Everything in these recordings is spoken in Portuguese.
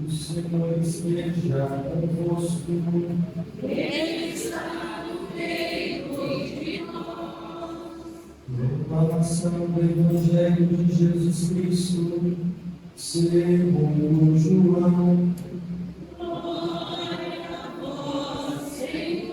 O Senhor esteja convosco. Ele está no meio de nós. Proclamação do Evangelho de Jesus Cristo, segundo João. Glória a vós, Senhor.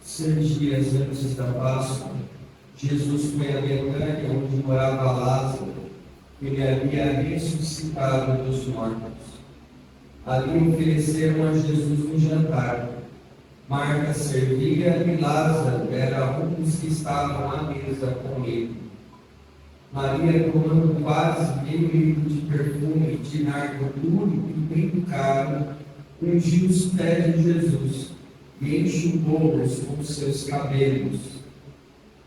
Seis dias antes da Páscoa, Jesus foi a Betânia, onde morava Lázaro, que ele havia ressuscitado dos mortos. Ali ofereceram a Jesus um jantar. Marta servia e Lázaro era um dos que estavam à mesa com ele. Maria, tomando quase meio litro de perfume de nardo puro e muito caro, ungiu os pés de Jesus e enxugou-os com seus cabelos.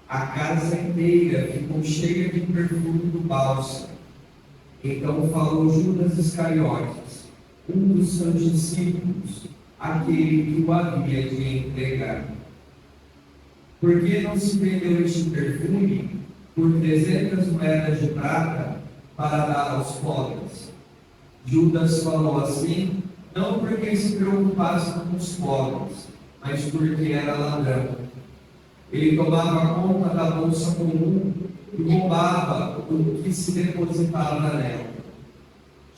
A casa inteira ficou cheia de perfume do bálsamo. Então falou Judas Iscariotes, um dos seus discípulos, aquele que o havia de entregar. Por que não se vendeu este perfume por 300 moedas de prata para dar aos pobres? Judas falou assim, não porque se preocupasse com os pobres, mas porque era ladrão. Ele tomava conta da bolsa comum e roubava o que se depositava nela.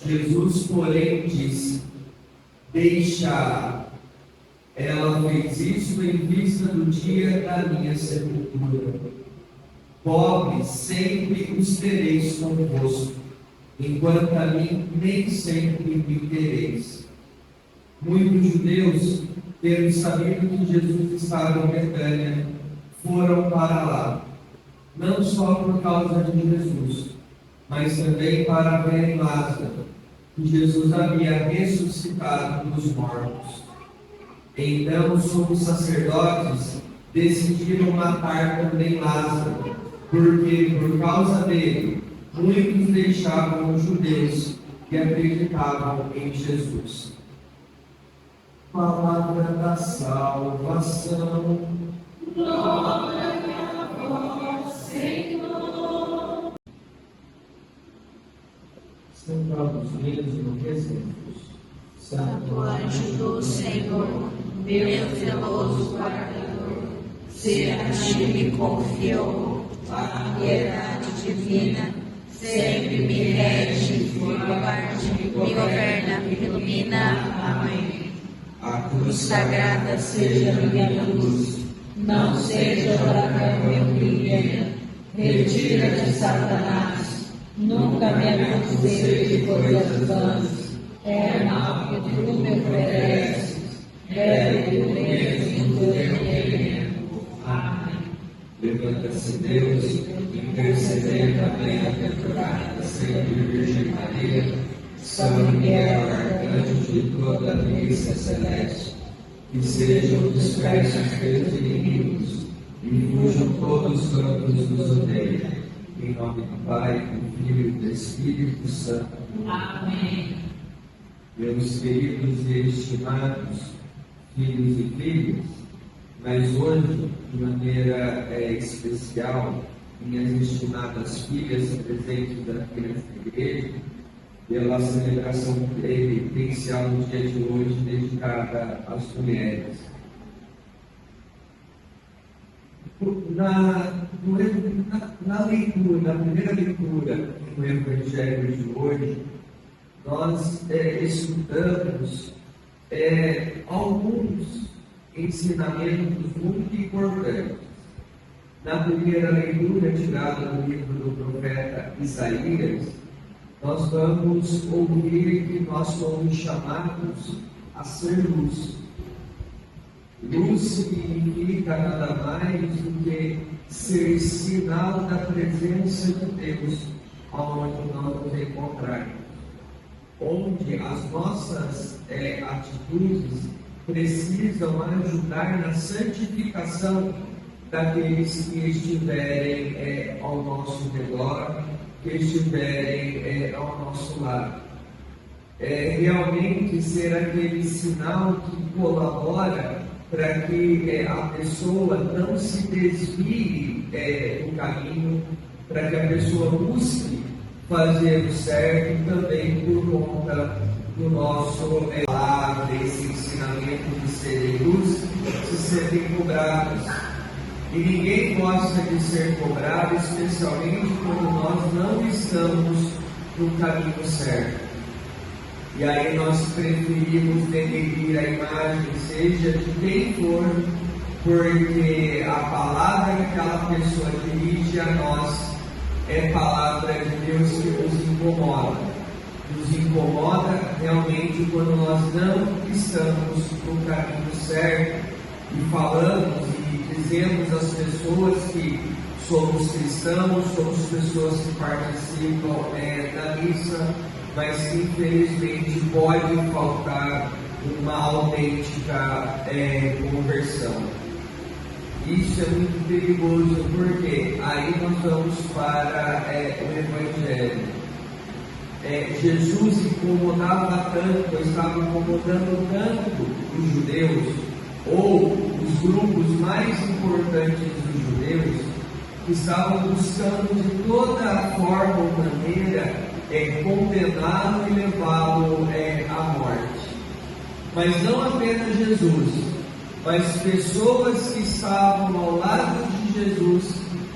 Jesus, porém, disse, deixa, ela fez isso em vista do dia da minha sepultura. Pobres sempre os tereis convosco, enquanto a mim nem sempre me tereis. Muitos judeus, tendo sabido que Jesus estava em Betânia, foram para lá, não só por causa de Jesus, mas também para ver Lázaro, que Jesus havia ressuscitado dos mortos. Então os sumos sacerdotes decidiram matar também Lázaro, porque por causa dele muitos deixavam os judeus que acreditavam em Jesus. Palavra da salvação. Glória a vós, Senhor. Sentados mesmo, rezemos. Santo anjo do Senhor, meu zeloso guardador, se a ti me confiou a piedade divina, sempre me rege, guarde, me governa, me ilumina. Amém. A Cruz sagrada seja minha luz, não seja dragão meu guia, retira de Satanás, nunca me acusei de coisas vãs, é mal que tu me ofereces, bebe o mesmo do teu reino. Amém. Levanta-se Deus, interceder da bem-aventurada sempre Virgem Maria, São Miguel, arcanjo de toda a milícia celeste, que sejam dispersos teus inimigos e fujam todos quantos nos odeiam. Em nome do Pai, do Filho e do Espírito Santo. Amém. Meus queridos e estimados filhos e filhas, mas hoje, de maneira especial, minhas estimadas filhas presentes aqui nesta igreja, pela celebração penitencial no dia de hoje dedicada às mulheres. Na primeira leitura do Evangelho de hoje, nós estudamos alguns ensinamentos muito importantes. Na primeira leitura, tirada do livro do profeta Isaías, nós vamos ouvir que nós somos chamados a ser luz. Luz significa nada mais do que ser sinal da presença de Deus onde nós nos encontrarmos. Onde as nossas atitudes precisam ajudar na santificação daqueles que estiverem ao nosso redor, que estiverem ao nosso lado. Realmente ser aquele sinal que colabora para que a pessoa não se desvie do caminho, para que a pessoa busque fazer o certo e também por conta do nosso palavra, esse ensinamento de serem luz, se serem cobrados. E ninguém gosta de ser cobrado, especialmente quando nós não estamos no caminho certo. E aí nós preferimos denegrir a imagem, seja de quem for, porque a palavra que aquela pessoa dirige a nós é palavra de Deus que nos incomoda. Nos incomoda realmente quando nós não estamos no caminho certo e falamos e dizemos às pessoas que somos cristãos, somos pessoas que participam da missa, mas que infelizmente pode faltar uma autêntica conversão. Isso é muito perigoso, porque aí nós vamos para o Evangelho. Jesus incomodava tanto, estava incomodando tanto os judeus, ou os grupos mais importantes dos judeus, que estavam buscando de toda forma ou maneira condená-lo e levá-lo à morte. Mas não apenas Jesus, mas pessoas que estavam ao lado de Jesus,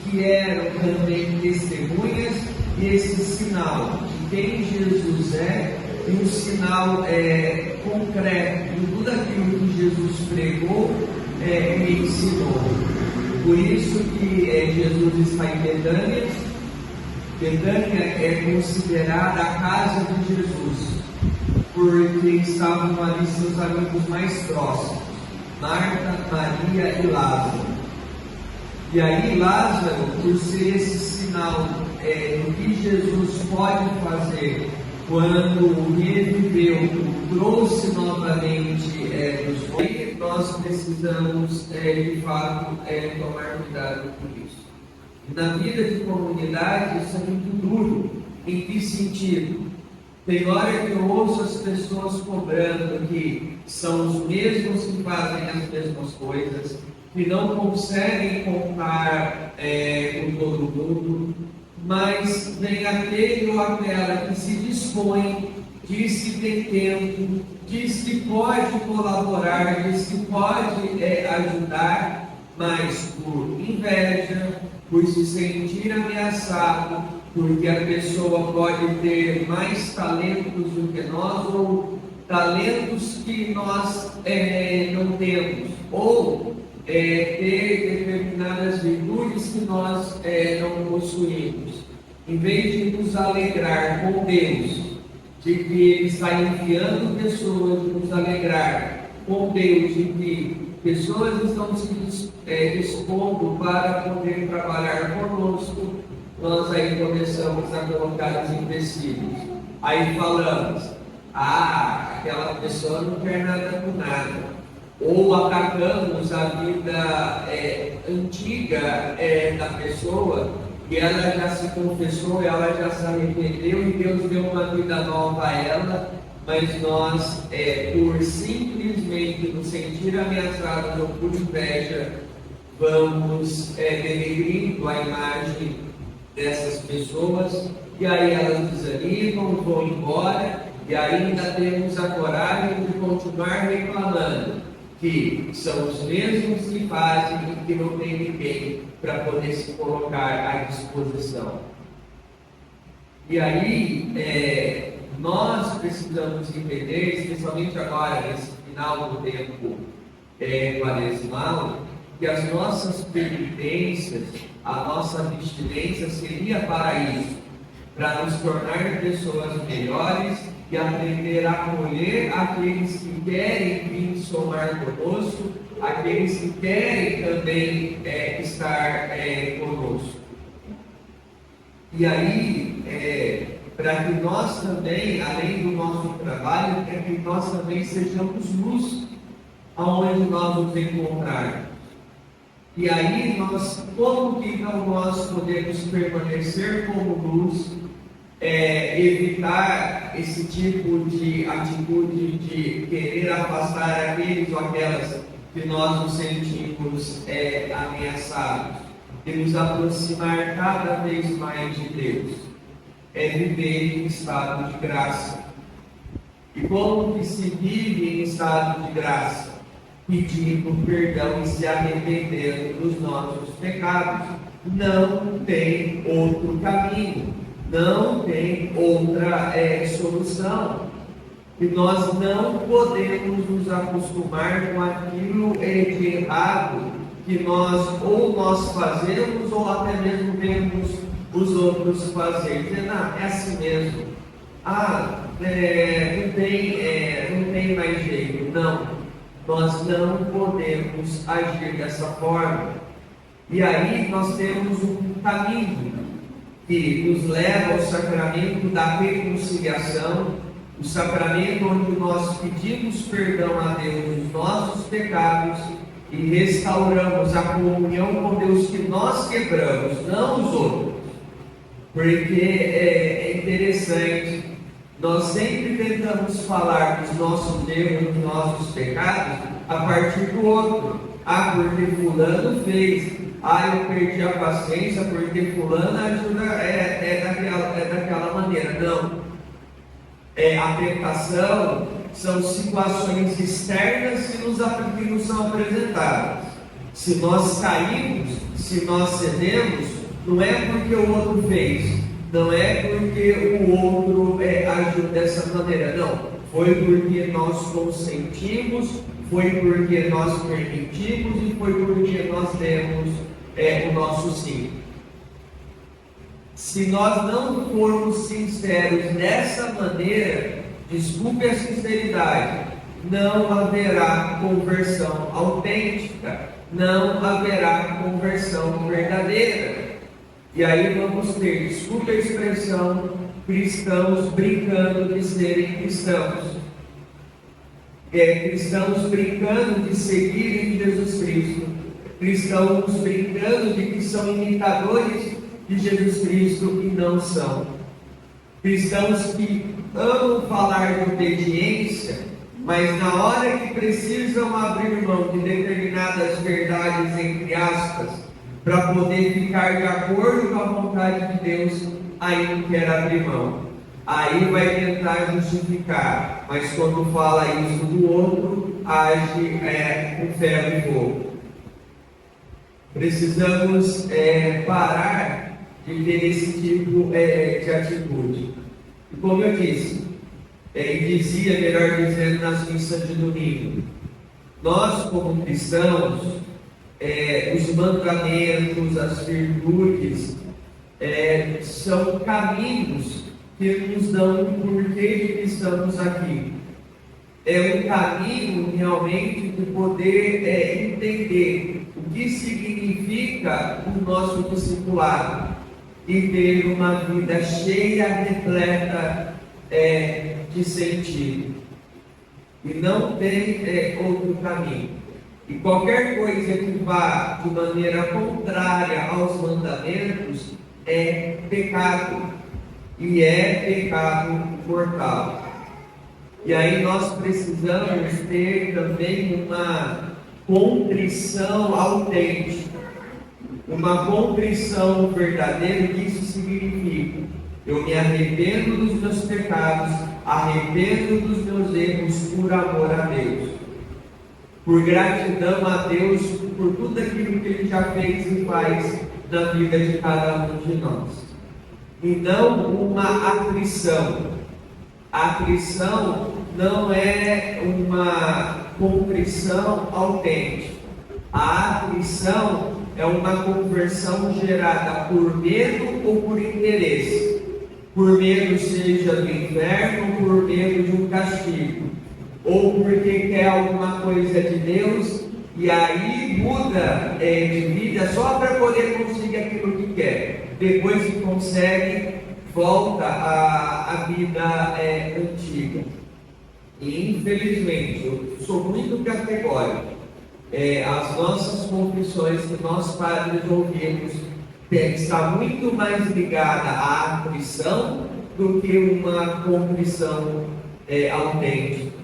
que eram também testemunhas, e esse sinal de quem Jesus e um sinal concreto de tudo aquilo que Jesus pregou e ensinou. Por isso que Jesus está em Betânia. Betânia é considerada a casa de Jesus, porque estavam ali seus amigos mais próximos, Marta, Maria e Lázaro. E aí Lázaro, por ser esse sinal do que Jesus pode fazer quando reviveu, trouxe novamente dos mortos, nós precisamos de fato tomar cuidado com isso. Na vida de comunidade, isso é muito duro. Em que sentido? Tem hora que eu ouço as pessoas cobrando que são os mesmos que fazem as mesmas coisas, que não conseguem contar com todo mundo, mas vem aquele ou aquela que se dispõe, diz que tem tempo, diz que pode colaborar, diz que pode ajudar, mas por inveja, por se sentir ameaçado, porque a pessoa pode ter mais talentos do que nós, ou talentos que nós não temos, ou ter determinadas virtudes que nós não possuímos. Em vez de nos alegrar com Deus, de que Ele está enviando pessoas, de nos alegrar com Deus, de que pessoas estão se dispondo para poder trabalhar conosco, nós aí começamos a colocar os empecilhos. Aí falamos, aquela pessoa não quer nada com nada. Ou atacamos a vida antiga da pessoa, e ela já se confessou, ela já se arrependeu, e Deus deu uma vida nova a ela, mas nós, por simplesmente nos sentir ameaçados ou por inveja, vamos denegrindo a imagem dessas pessoas, e aí elas desanimam, vão embora, e ainda temos a coragem de continuar reclamando que são os mesmos que fazem e que não tem ninguém para poder se colocar à disposição. E aí, nós precisamos entender, especialmente agora, nesse final do tempo quaresmal, que as nossas penitências, a nossa abstinência seria para isso, para nos tornar pessoas melhores e aprender a acolher aqueles que querem vir somar conosco, aqueles que querem também estar conosco. E aí, para que nós também, além do nosso trabalho, para que nós também sejamos luz aonde nós nos encontrarmos. E aí como que então nós podemos permanecer como luz, evitar esse tipo de atitude de querer afastar aqueles ou aquelas que nós nos sentimos ameaçados, e nos aproximar cada vez mais de Deus? É viver em estado de graça. E como que se vive em estado de graça? Pedindo perdão e se arrependendo dos nossos pecados. Não tem outro caminho, não tem outra solução. E nós não podemos nos acostumar com aquilo de errado que nós fazemos ou até mesmo vemos os outros fazer. Dizer, não, é assim mesmo. Não tem mais jeito. Não. Nós não podemos agir dessa forma. E aí nós temos um caminho que nos leva ao sacramento da reconciliação, o sacramento onde nós pedimos perdão a Deus dos nossos pecados e restauramos a comunhão com Deus que nós quebramos, não os outros. Porque é interessante, nós sempre tentamos falar dos nossos erros, dos nossos pecados, a partir do outro. Porque fulano fez. Eu perdi a paciência porque fulano ajuda, daquela maneira. Não. A tentação são situações externas que nos são apresentadas. Se nós caímos, se nós cedemos, não é porque o outro fez, não é porque o outro agiu dessa maneira, não. Foi porque nós consentimos, foi porque nós permitimos e foi porque nós demos o nosso sim. Se nós não formos sinceros dessa maneira, desculpe a sinceridade, não haverá conversão autêntica, não haverá conversão verdadeira. E aí vamos ter, desculpe a expressão, cristãos brincando de serem cristãos. Cristãos brincando de seguirem Jesus Cristo. Cristãos brincando de que são imitadores de Jesus Cristo e não são. Cristãos que amam falar de obediência, mas na hora que precisam abrir mão de determinadas verdades, entre aspas, para poder ficar de acordo com a vontade de Deus, aí não quer abrir mão. Aí vai tentar justificar, mas quando fala isso do outro, age com ferro e fogo. Precisamos parar de ter esse tipo de atitude. E como eu disse, e dizia, melhor dizendo, nas missas de domingo, nós como cristãos, os mandamentos, as virtudes, são caminhos que nos dão o porquê de que estamos aqui. É um caminho realmente de poder entender o que significa o nosso discipulado e ter uma vida cheia, repleta de sentido. E não tem outro caminho. E qualquer coisa que vá de maneira contrária aos mandamentos é pecado. E é pecado mortal. E aí nós precisamos ter também uma contrição autêntica, uma contrição verdadeira. O que isso significa? Eu me arrependo dos meus pecados, arrependo dos meus erros por amor a Deus, por gratidão a Deus por tudo aquilo que Ele já fez e faz na vida de cada um de nós. E não uma atrição. A atrição não é uma contrição autêntica. A atrição é uma conversão gerada por medo ou por interesse. Por medo seja do inferno, ou por medo de um castigo, ou porque quer alguma coisa de Deus e aí muda de vida só para poder conseguir aquilo que quer. Depois que consegue, volta à vida antiga. E infelizmente, eu sou muito categórico. as nossas confissões que nós padres ouvimos está muito mais ligada à aflição do que uma contrição autêntica.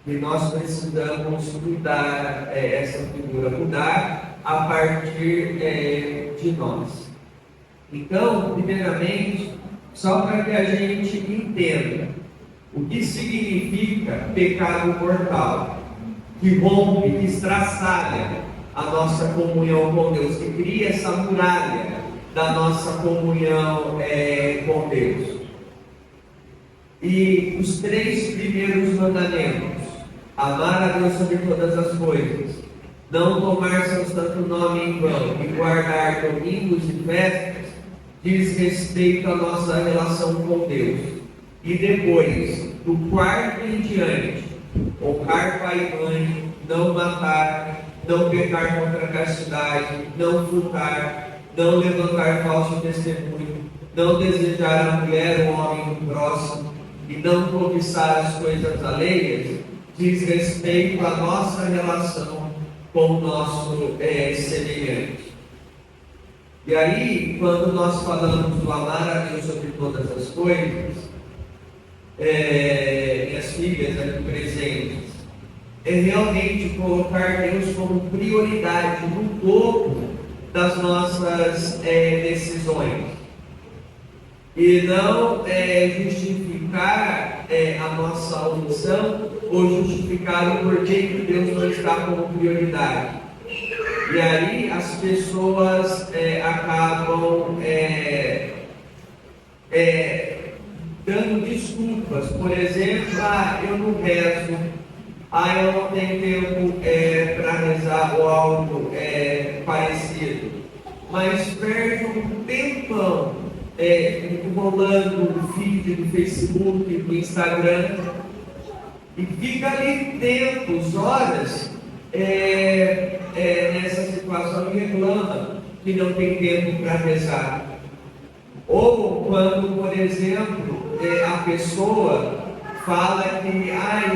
E nós precisamos mudar essa figura, mudar a partir de nós. Então, primeiramente, só para que a gente entenda o que significa pecado mortal, que rompe, que estraçalha a nossa comunhão com Deus, que cria essa muralha da nossa comunhão com Deus. E os 3 primeiros mandamentos: amar a Deus sobre todas as coisas, não tomar seu santo nome em vão e guardar domingos e festas, diz respeito à nossa relação com Deus. E depois, do 4º em diante, honrar pai e mãe, não matar, não pecar contra a castidade, não furtar, não levantar falso testemunho, não desejar a mulher ou o homem do próximo e não cobiçar as coisas alheias, diz respeito à nossa relação com o nosso semelhante. E aí, quando nós falamos do amar a Deus sobre todas as coisas, minhas filhas aqui presentes, é realmente colocar Deus como prioridade no topo das nossas decisões. E não justificar a nossa omissão ou justificar o porquê que Deus não está como prioridade. E aí as pessoas acabam dando desculpas. Por exemplo, eu não rezo, eu não tenho tempo para rezar ou algo parecido. Mas perde um tempão rolando o feed do Facebook, do Instagram, e fica ali tempos, horas, nessa situação e reclama que não tem tempo para rezar. Ou quando, por exemplo, a pessoa fala que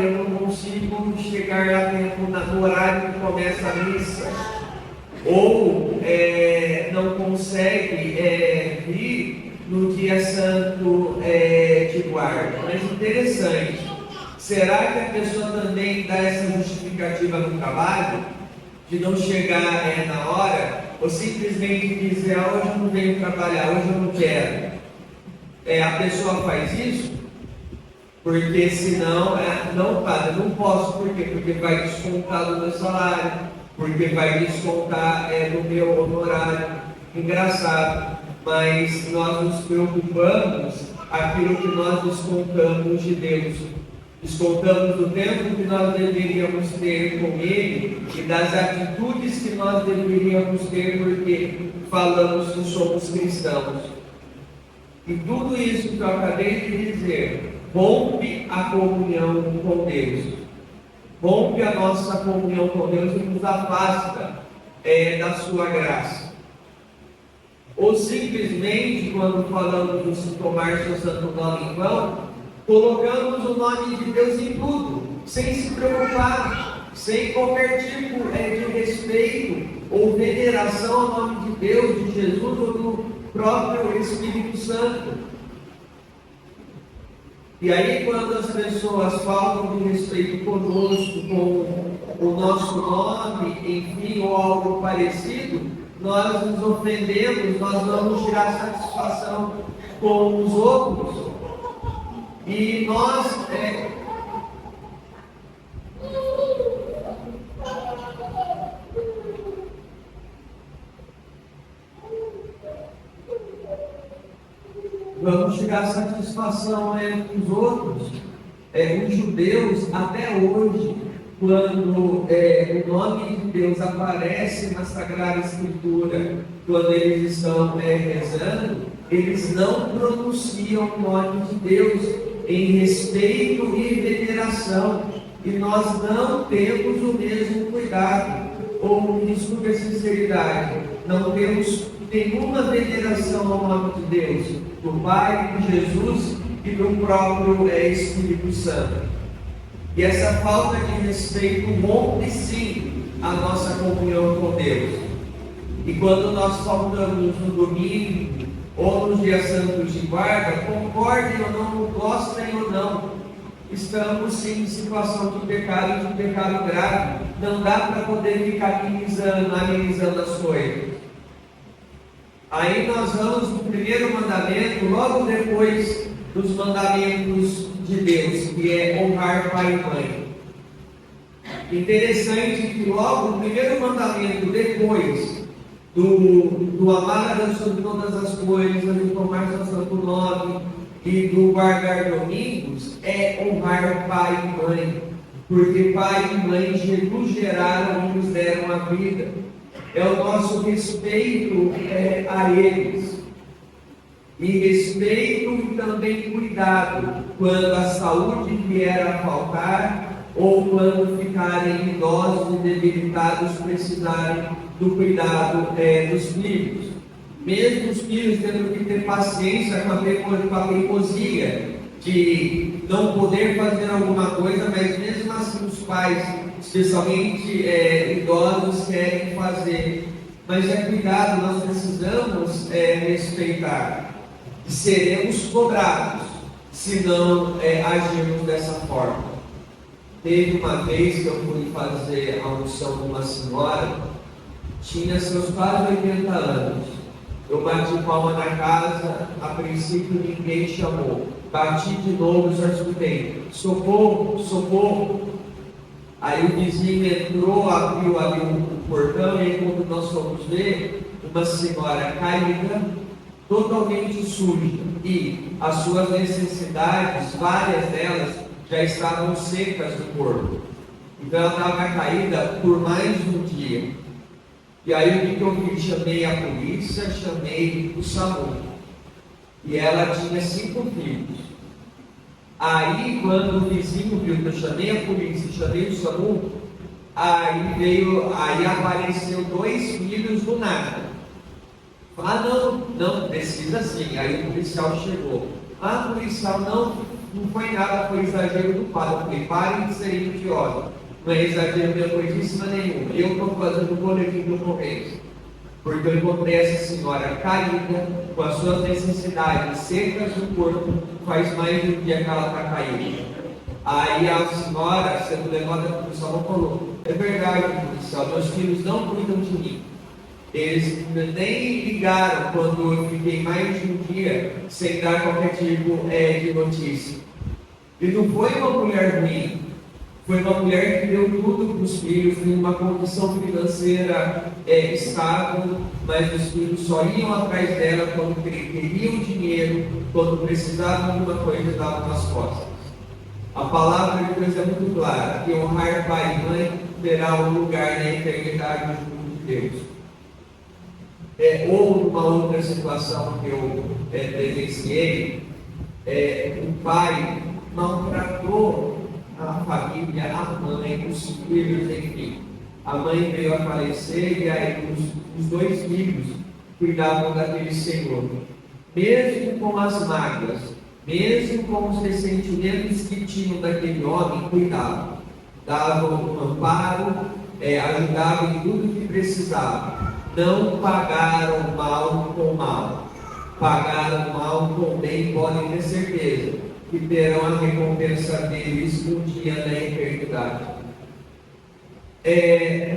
eu não consigo chegar a tempo no horário que começa a missa, ou não consegue vir no dia santo de guarda. Mas interessante, será que a pessoa também dá essa justificativa no trabalho, de não chegar na hora, ou simplesmente dizer, hoje eu não venho trabalhar, hoje eu não quero? A pessoa faz isso porque senão, não, padre, não posso. Por quê? Porque vai descontar do meu salário, porque vai descontar do meu honorário. Engraçado, mas nós nos preocupamos aquilo que nós descontamos de Deus. Descontamos do tempo que nós deveríamos ter com Ele e das atitudes que nós deveríamos ter, porque falamos que somos cristãos. E tudo isso que eu acabei de dizer rompe a comunhão com Deus, rompe a nossa comunhão com Deus e nos afasta da sua graça. Ou simplesmente, quando falamos de tomar seu santo nome em vão, colocamos o nome de Deus em tudo, sem se preocupar, sem qualquer tipo de respeito ou veneração ao nome de Deus, de Jesus ou do próprio Espírito Santo. E aí, quando as pessoas faltam de respeito conosco, com o nosso nome, enfim, ou algo parecido, nós nos ofendemos, nós vamos tirar satisfação com os outros. E nós vamos tirar satisfação com os outros. Os judeus, até hoje, quando o nome de Deus aparece na Sagrada Escritura, quando eles estão rezando, eles não pronunciam o nome de Deus em respeito e veneração, e nós não temos o mesmo cuidado, ou, desculpe a sinceridade, não temos nenhuma veneração ao nome de Deus, do Pai, de Jesus e do próprio Espírito Santo. E essa falta de respeito rompe sim a nossa comunhão com Deus. E quando nós faltamos no domingo ou nos dias santos de guarda, concordem ou não, gostem ou não, estamos sim em situação de pecado grave. Não dá para poder ficar amenizando as coisas. Aí nós vamos no primeiro mandamento, logo depois dos mandamentos de Deus, que é honrar pai e mãe. Interessante que logo o primeiro mandamento, depois do amar a Deus sobre todas as coisas, do tomar seu santo nome e do guardar domingos, é honrar pai e mãe. Porque pai e mãe nos geraram e nos deram a vida. É o nosso respeito a eles. E respeito e também cuidado quando a saúde vier a faltar ou quando ficarem idosos e debilitados, precisarem do cuidado dos filhos. Mesmo os filhos tendo que ter paciência com a teimosia de não poder fazer alguma coisa, mas mesmo assim os pais, especialmente idosos, querem fazer. Mas cuidado, nós precisamos respeitar. E seremos cobrados se não agirmos dessa forma. Teve uma vez que eu fui fazer a unção de uma senhora, tinha seus quase 80 anos. Eu bati palma na casa, a princípio ninguém chamou. Bati de novo, só escutei: socorro, socorro. Aí o vizinho entrou, abriu ali o portão, e quando nós fomos ver, uma senhora caída, totalmente suja, e as suas necessidades, várias delas, já estavam secas no corpo. Então ela estava caída por mais de um dia. E aí o que eu fiz? Chamei a polícia, chamei o SAMU. E ela tinha 5 filhos. Aí quando o vizinho viu que eu chamei a polícia, chamei o SAMU, aí apareceu 2 filhos do nada. Não, precisa sim. Aí o policial chegou. Policial, não foi nada, foi exagero do padre. Eu falei: parem de ser idiotas. Não é exagero de coisíssima nenhuma. Eu estou fazendo o boletim do Correio, porque eu encontrei essa senhora caída, com as suas necessidades secas do corpo, faz mais de um dia que ela está caída. Aí a senhora, sendo levada para o policial, falou: é verdade, policial, meus filhos não cuidam de mim. Eles nem ligaram quando eu fiquei mais de um dia sem dar qualquer tipo de notícia. E não foi uma mulher ruim, foi uma mulher que deu tudo para os filhos, em uma condição financeira estável, mas os filhos só iam atrás dela quando queriam dinheiro, quando precisavam de uma coisa, davam nas costas. A palavra de Deus é muito clara: que honrar pai e mãe terá um lugar na eternidade junto de Deus. Ou numa outra situação que eu presenciei, o pai maltratou a família, a mãe, os filhos, enfim. A mãe veio a falecer e aí os 2 filhos cuidavam daquele senhor. Mesmo com as mágoas, mesmo com os ressentimentos que tinham daquele homem, cuidavam. Davam um amparo, ajudavam em tudo que precisavam. Não pagaram mal com mal, pagaram mal com bem. Podem ter certeza que terão a recompensa deles um dia na eternidade.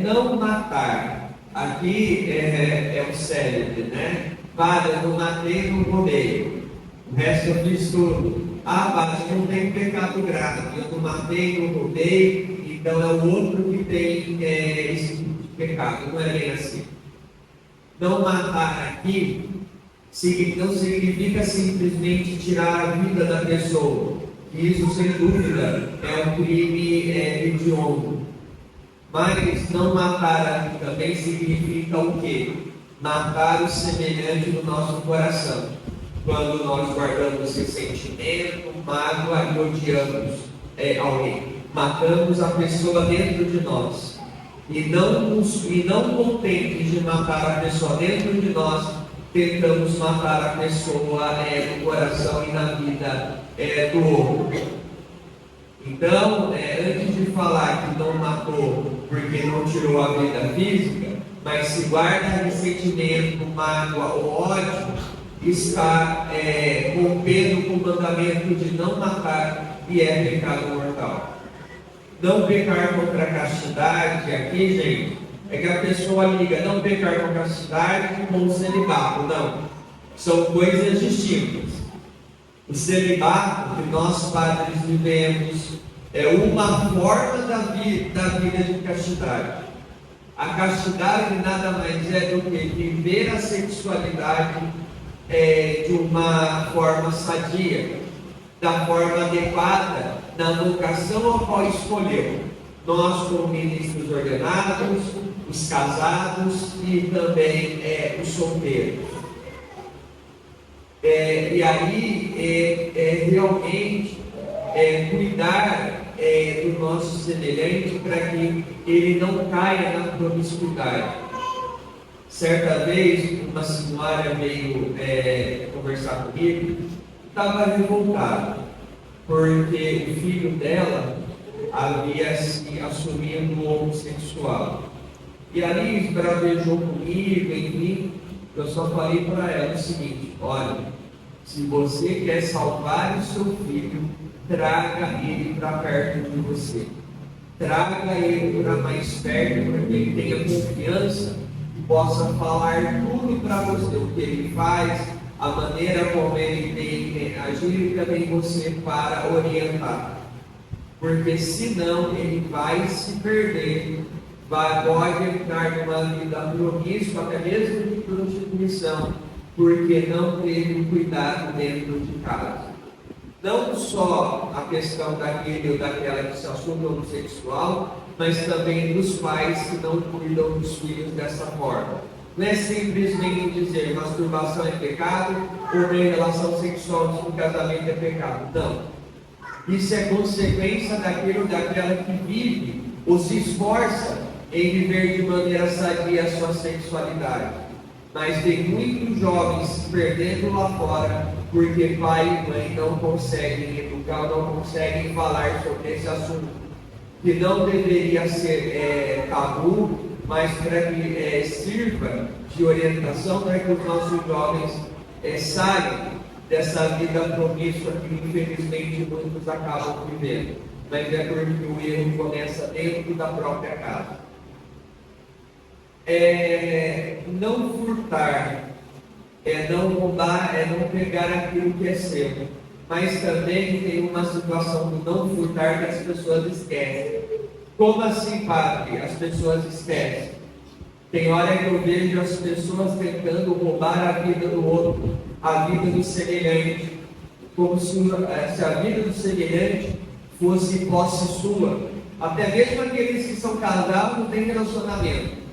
Não matar, aqui é o célebre, né? Para, não matei, não roubei, o resto eu fiz tudo. Mas não tem pecado grave, eu não matei, não roubei, então é o outro que tem esse tipo de pecado. Não é bem assim. Não matar aqui não significa simplesmente tirar a vida da pessoa. Isso, sem dúvida, é um crime hediondo. Mas não matar aqui também significa o quê? Matar o semelhante no nosso coração. Quando nós guardamos ressentimento, mágoa e odiamos alguém. Matamos a pessoa dentro de nós. E não contentes de matar a pessoa dentro de nós, tentamos matar a pessoa no coração e na vida do outro. Então, antes de falar que não matou porque não tirou a vida física, mas se guarda ressentimento, mágoa ou ódio, está rompendo com o mandamento de não matar, e é pecado mortal. Não pecar contra a castidade, aqui, gente, é que a pessoa liga não pecar contra a castidade com o celibato. Não, são coisas distintas. O celibato que nós padres vivemos é uma forma da vida de castidade. A castidade nada mais é do que viver a sexualidade de uma forma sadia, da forma adequada, na vocação a qual escolheu. Nós, como ministros ordenados, os casados e também os solteiros. E aí realmente cuidar do nosso semelhante para que ele não caia na promiscuidade. Certa vez, uma senhora veio conversar comigo, estava revoltada, porque o filho dela havia se assumido homossexual. E ali esbravejou comigo, enfim, eu só falei para ela o seguinte: olha, se você quer salvar o seu filho, traga ele para perto de você. Traga ele para mais perto, para que ele tenha confiança e possa falar tudo para você, o que ele faz, a maneira como ele tem que agir, e também você para orientar. Porque senão ele vai se perder, pode entrar numa vida promíscua, até mesmo de prostituição, porque não teve cuidado dentro de casa. Não só a questão daquele ou daquela que se assume homossexual, mas também dos pais que não cuidam dos filhos dessa forma. Não é simplesmente dizer masturbação é pecado ou nem relação sexual no casamento é pecado. Não. Isso é consequência daquele ou daquela que vive ou se esforça em viver de maneira sadia a sua sexualidade. Mas tem muitos jovens se perdendo lá fora porque pai e mãe não conseguem educar, não conseguem falar sobre esse assunto, que não deveria ser tabu, mas para que sirva de orientação para que os nossos jovens saiam dessa vida promíscua que infelizmente muitos acabam vivendo. Mas é porque o erro começa dentro da própria casa. Não furtar, não roubar, não pegar aquilo que é seu. Mas também tem uma situação do não furtar que as pessoas esquecem. Como assim, padre? As pessoas esquecem. Tem hora que eu vejo as pessoas tentando roubar a vida do outro, a vida do semelhante, como se a vida do semelhante fosse posse sua. Até mesmo aqueles que são casados não têm relacionamento.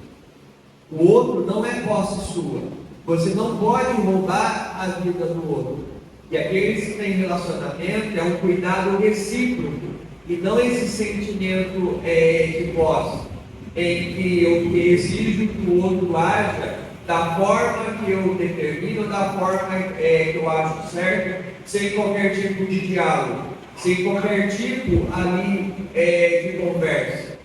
O outro não é posse sua. Você não pode roubar a vida do outro. E aqueles que têm relacionamento é um cuidado recíproco e não esse sentimento de posse, em que eu exijo que o outro haja da forma que eu determino, da forma que eu acho certa, sem qualquer tipo de diálogo, sem qualquer tipo ali de conversa.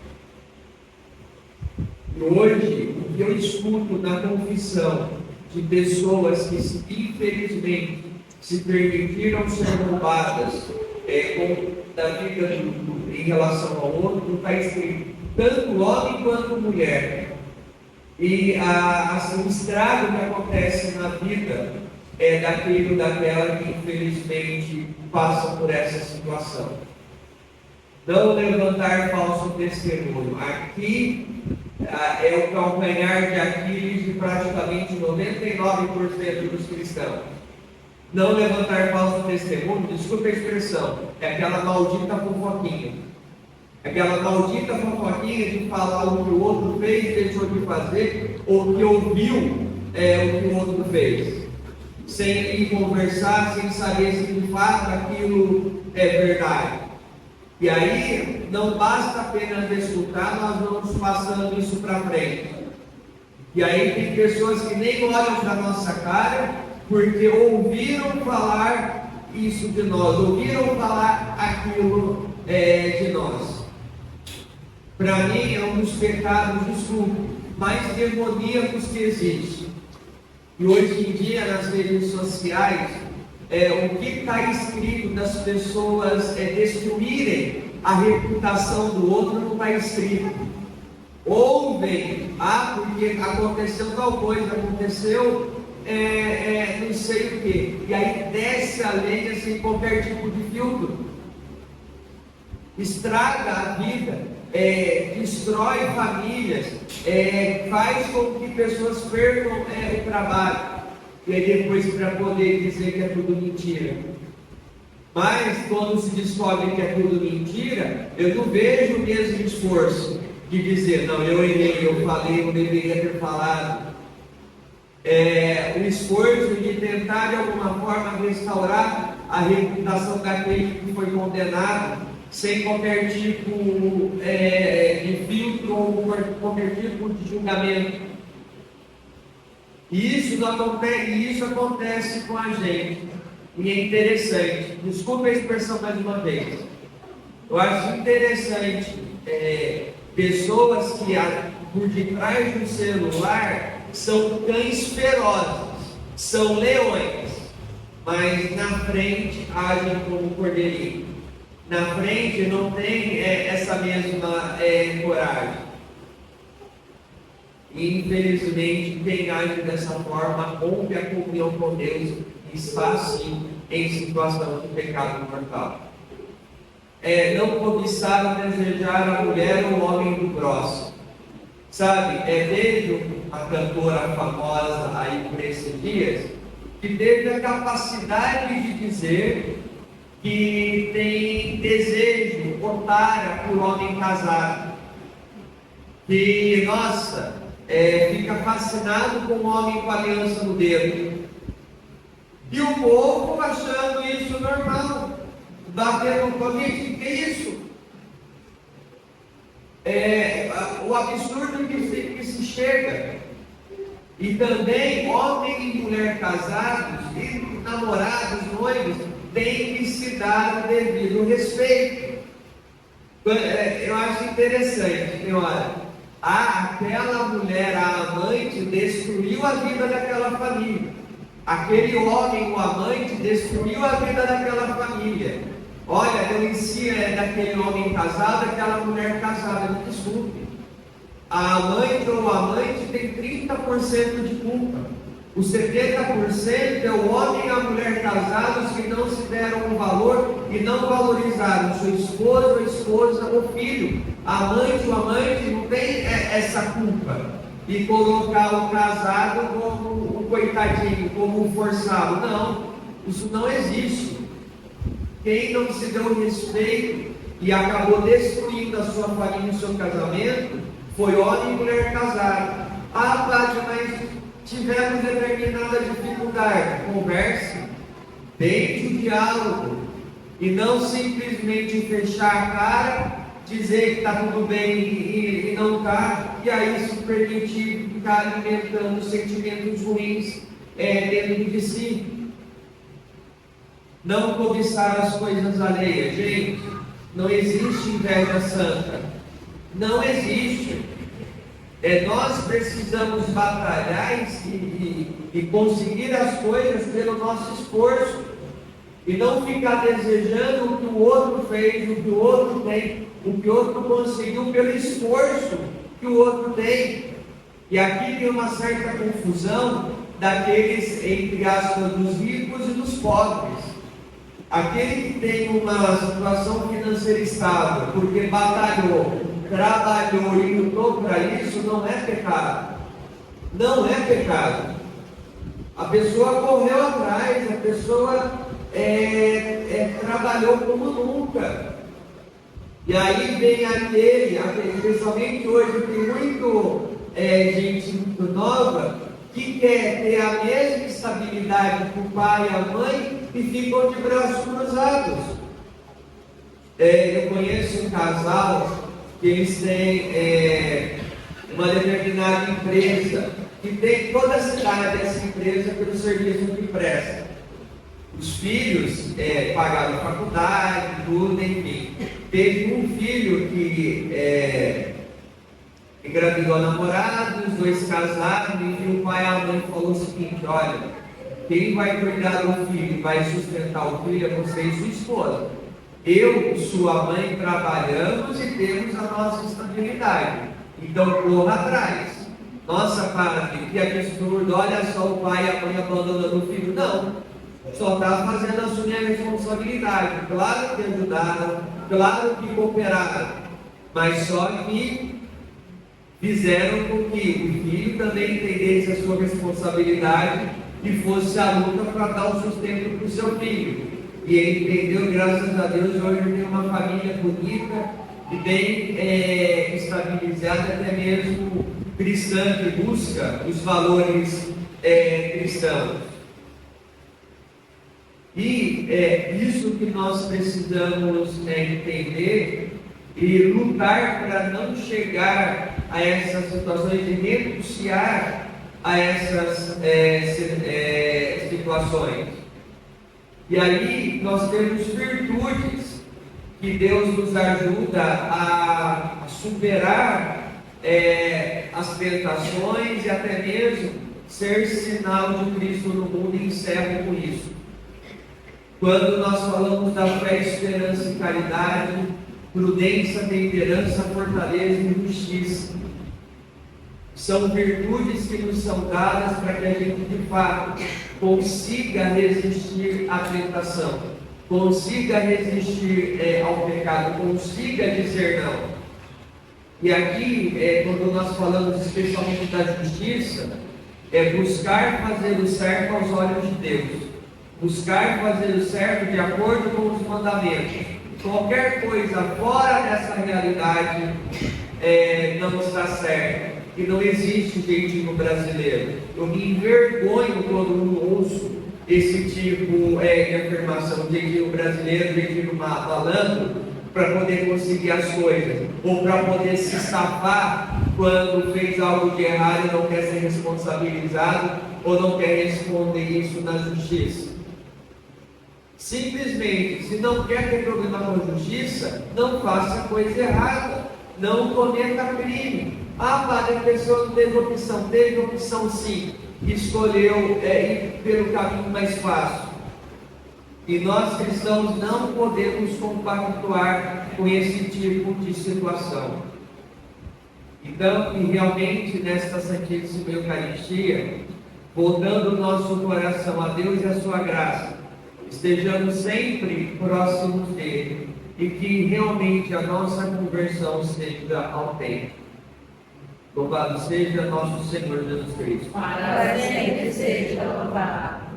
E hoje, o que eu escuto na confissão de pessoas que infelizmente se permitiram ser roubadas da vida em relação ao outro, está escrito tanto homem quanto mulher. E o estrago que acontece na vida daquele ou daquela que infelizmente passa por essa situação. Não levantar falso testemunho. Aqui é o calcanhar de Aquiles de praticamente 99% dos cristãos. Não levantar falso testemunho, desculpa a expressão, é aquela maldita fofoquinha. Aquela maldita fofoquinha de falar o que o outro fez, deixou de fazer, ou que ouviu o que o outro fez. Sem ir conversar, sem saber se de fato aquilo é verdade. E aí, não basta apenas escutar, nós vamos passando isso para frente. E aí tem pessoas que nem olham para a nossa cara, porque ouviram falar isso de nós, ouviram falar aquilo de nós. Para mim é um dos pecados, desculpe, mais demoníacos que existe. E hoje em dia nas redes sociais, o que está escrito das pessoas destruírem a reputação do outro não está escrito. Ouvem, porque aconteceu tal coisa, aconteceu não sei o que, e aí desce a lenha sem qualquer tipo de filtro, estraga a vida, destrói famílias, faz com que pessoas percam o trabalho, e aí depois para poder dizer que é tudo mentira. Mas quando se descobre que é tudo mentira, eu não vejo o mesmo esforço de dizer, não, eu errei, eu falei, eu deveria ter falado. O esforço de tentar de alguma forma restaurar a reputação daquele que foi condenado, sem qualquer tipo de filtro ou qualquer tipo de julgamento. E isso acontece com a gente. E é interessante, desculpa a expressão mais uma vez, eu acho interessante pessoas que por detrás do celular são cães ferozes, são leões, mas na frente agem como cordeirinho. Na frente não tem essa mesma coragem. E infelizmente quem age dessa forma rompe a comunhão com Deus e está assim em situação de pecado mortal. Não cobiçar ou desejar a mulher ou o homem do próximo. Sabe, vejo a cantora famosa aí por esses dias, que teve a capacidade de dizer que tem desejo ou tara por homem casado. Que, nossa, fica fascinado com o homem com a aliança no dedo. E o povo achando isso normal, batendo com gente, que é isso? O absurdo que se chega. E também homem e mulher casados, e namorados, noivos, têm que se dar o devido respeito. Eu acho interessante, senhora, aquela mulher, a amante, destruiu a vida daquela família. Aquele homem, o amante, destruiu a vida daquela família. Olha, eu ensino daquele homem casado, aquela mulher casada, me desculpe. A amante ou o amante tem 30% de culpa. Os 70% é o homem e a mulher casados que não se deram um valor e não valorizaram seu esposo, a esposa ou filho. A amante, o amante não tem essa culpa de colocar o casado como um coitadinho, como um forçado. Não, isso não existe. Quem não se deu respeito e acabou destruindo a sua família e o seu casamento foi homem e mulher casado. Padre, mas tivemos determinada dificuldade. Converse, tente o diálogo e não simplesmente fechar a cara, dizer que está tudo bem e não está, e aí se permitir ficar alimentando sentimentos ruins dentro de si. Não cobiçar as coisas alheias. Gente, não existe inveja santa. Não existe. Nós precisamos batalhar e conseguir as coisas pelo nosso esforço. E não ficar desejando o que o outro fez, o que o outro tem, o que o outro conseguiu pelo esforço que o outro tem. E aqui tem uma certa confusão daqueles, entre aspas, dos ricos e dos pobres. Aquele que tem uma situação financeira estável, porque batalhou, trabalhou e lutou para isso, não é pecado. Não é pecado. A pessoa correu atrás, a pessoa trabalhou como nunca. E aí vem aquele, especialmente hoje tem muito gente muito nova que quer ter a mesma estabilidade que o pai e a mãe e ficam de braços cruzados. Eu conheço um casal que eles têm uma determinada empresa que tem toda a cidade dessa empresa pelo serviço que presta. Os filhos pagaram a faculdade, tudo, enfim. Teve um filho que engravidou a namorada, os dois casaram, e o pai e a mãe falou o seguinte: olha, quem vai cuidar do filho, vai sustentar o filho é você e sua esposa. Eu e sua mãe trabalhamos e temos a nossa estabilidade. Então corra atrás. Nossa, padre, que absurdo, olha só o pai e a mãe abandonando o filho. Não, só está fazendo assumir a responsabilidade. Claro que ajudaram, claro que cooperaram, mas só que fizeram com que o filho também entendesse a sua responsabilidade e fosse a luta para dar o sustento para o seu filho. E ele entendeu, graças a Deus, hoje tem uma família bonita e bem estabilizada, até mesmo cristã, que busca os valores cristãos. E é isso que nós precisamos entender e lutar para não chegar a essas situações de renunciar a essas situações. E aí nós temos virtudes que Deus nos ajuda a superar as tentações e até mesmo ser sinal de Cristo no mundo, e encerro com isso. Quando nós falamos da fé, esperança e caridade, prudência, temperança, fortaleza e justiça, são virtudes que nos são dadas para que a gente de fato consiga resistir à tentação, consiga resistir ao pecado, consiga dizer não. E aqui, quando nós falamos especialmente da justiça, é buscar fazer o certo aos olhos de Deus, buscar fazer o certo de acordo com os mandamentos. Qualquer coisa fora dessa realidade não está certa. E não existe jeitinho brasileiro. Eu me envergonho quando ouço esse tipo de afirmação: jeitinho brasileiro, jeitinho malandro, para poder conseguir as coisas, ou para poder se safar quando fez algo de errado e não quer ser responsabilizado, ou não quer responder isso na justiça. Simplesmente, se não quer ter problema com a justiça, não faça coisa errada, não cometa crime. Ah, padre, a pessoa não teve opção sim, escolheu ir pelo caminho mais fácil. E nós cristãos não podemos compactuar com esse tipo de situação. Então, que realmente nesta Santíssima Eucaristia, voltando o nosso coração a Deus e a sua graça, estejamos sempre próximos dele e que realmente a nossa conversão seja autêntica. Louvado seja nosso Senhor Jesus Cristo. Para sempre seja louvado.